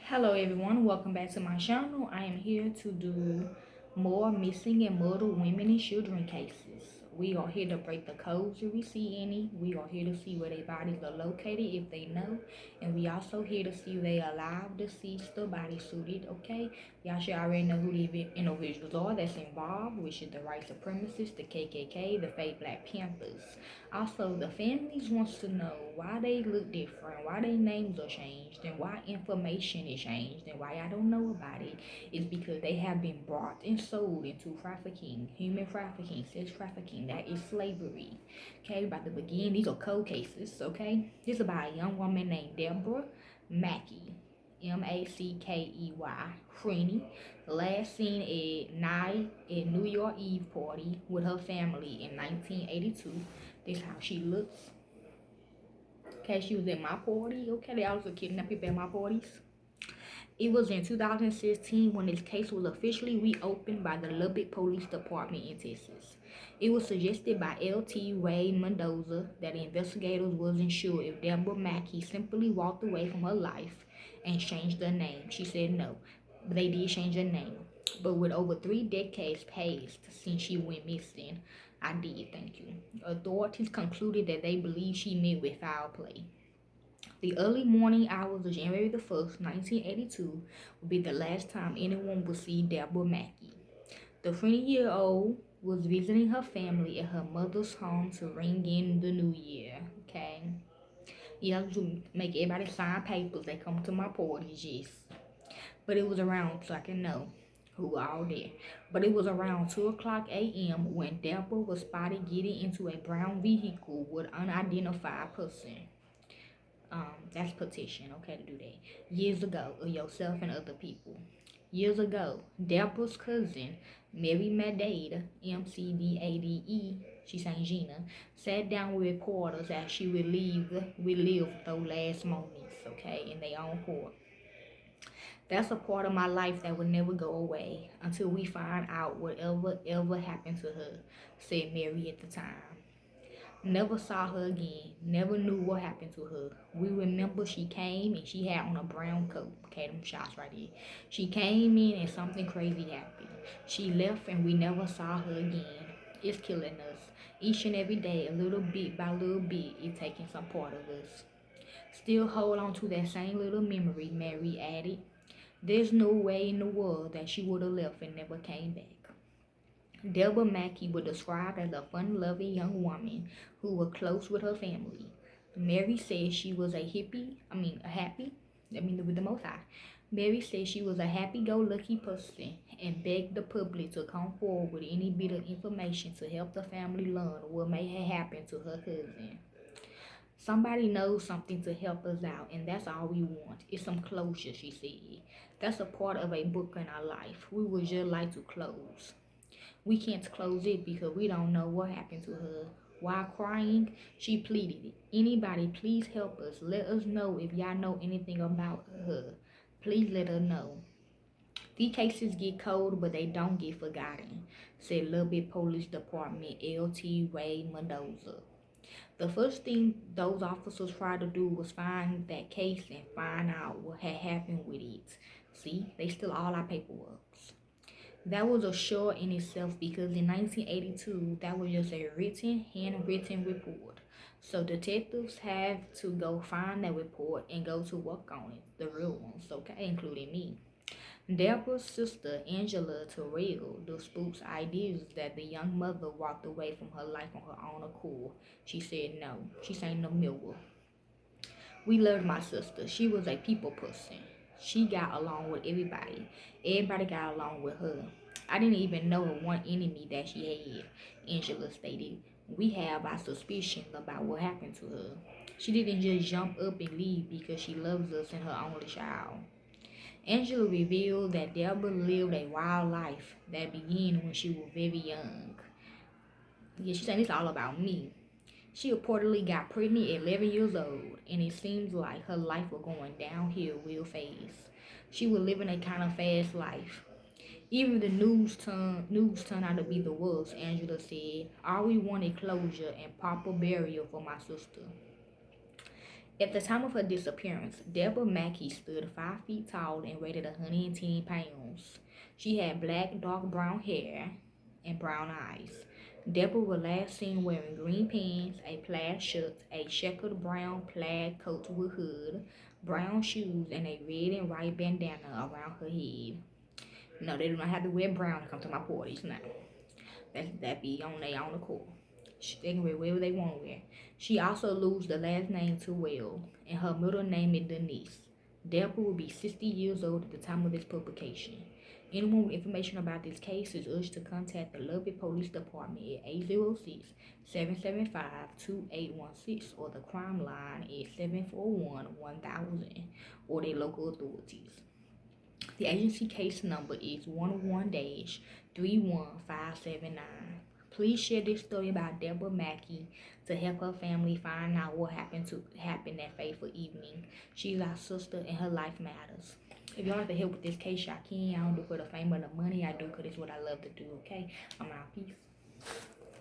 Hello everyone, welcome back to my channel. I am here to do more missing and murdered women and children cases. We are here to break the codes if we see any. We are here to see where their bodies are located if they know. And we also here to see if they alive, deceased, or body suited, okay? Y'all should already know who the individuals are that's involved, which is the white supremacists, the KKK, the fake Black Panthers. Also, the families wants to know why they look different, why their names are changed, and why information is changed, and why I don't know about it is because they have been brought and sold into trafficking, human trafficking, sex trafficking. That is slavery. Okay, about to begin. These are cold cases. Okay, this is about a young woman named Debra Mackey. Mackey, Freeney, last seen at night at New York Eve party with her family in 1982. This is how she looks. Okay, she was at my party. Okay, they also kidnap people at my parties. It was in 2016 when this case was officially reopened by the Lubbock Police Department in Texas. It was suggested by L.T. Ray Mendoza that investigators wasn't sure if Debra Mackey simply walked away from her life and changed her name. She said no, but they did change her name. But with over 3 decades passed since she went missing, I did, thank you. Authorities concluded that they believe she met with foul play. The early morning hours of January the 1st, 1982, would be the last time anyone would see Debra Mackey. The 20-year-old was visiting her family at her mother's home to ring in the new year, okay? You have to make everybody sign papers. They come to my parties, yes. But it was around, so I can know who all there. But it was around 2 o'clock a.m. when Debra was spotted getting into a brown vehicle with unidentified person. That's petition, okay, to do that. Years ago, of yourself and other people. Years ago, Deborah's cousin, Mary Madade, MCDADE, she's Saint Gina, sat down with reporters as she relived those last moments, okay, in their own court. That's a part of my life that will never go away until we find out whatever ever happened to her, said Mary at the time. Never saw her again. Never knew what happened to her. We remember she came and she had on a brown coat. Okay, them shots right here. She came in and something crazy happened. She left and we never saw her again. It's killing us. Each and every day, a little bit by little bit, it's taking some part of us. Still hold on to that same little memory, Mary added. There's no way in the world that she would have left and never came back. Debra Mackey was described as a fun-loving young woman who was close with her family. Mary said she was a happy, with the Most High. Mary said she was a happy-go-lucky person and begged the public to come forward with any bit of information to help the family learn what may have happened to her cousin. Somebody knows something to help us out, and that's all we want. It's some closure, she said. That's a part of a book in our life. We would just like to close. We can't close it because we don't know what happened to her. While crying, she pleaded, anybody please help us. Let us know if y'all know anything about her. Please let her know. These cases get cold, but they don't get forgotten, said Lubbock Police Department L.T. Ray Mendoza. The first thing those officers tried to do was find that case and find out what had happened with it. See, they still all our paperwork. That was a show in itself because in 1982, that was just a handwritten report. So detectives have to go find that report and go to work on it, the real ones, okay, including me. Deborah's sister, Angela Terrell, disputes ideas that the young mother walked away from her life on her own accord. She said no. She said no mirror. We loved my sister. She was a people person. She got along with everybody. Everybody got along with her. I didn't even know her one enemy that she had, Angela stated. We have our suspicions about what happened to her. She didn't just jump up and leave because she loves us and her only child. Angela revealed that Debra lived a wild life that began when she was very young. Yeah, she's saying it's all about me. She reportedly got pregnant at 11 years old, and it seems like her life was going downhill real fast. She was living a kind of fast life. Even the news turned out to be the worst, Angela said. All we wanted closure and proper burial for my sister. At the time of her disappearance, Debra Mackey stood 5 feet tall and weighed 110 pounds. She had black, dark brown hair and brown eyes. Debra was last seen wearing green pants, a plaid shirt, a checkered brown plaid coat with hood, brown shoes, and a red and white bandana around her head. No, they do not have to wear brown to come to my parties now. That be on their own accord. They can wear whatever they want to wear. She also loses the last name too well, and her middle name is Denise. Debra will be 60 years old at the time of this publication. Anyone with information about this case is urged to contact the Lubbock Police Department at 806-775-2816 or the crime line at 741-1000 or their local authorities. The agency case number is 11-31579. Please share this story about Debra Mackey to help her family find out what happened that fateful evening. She's our sister and her life matters. If y'all like to help with this case, y'all can. I don't do it for the fame or the money. I do because it's what I love to do, okay? I'm out. Peace.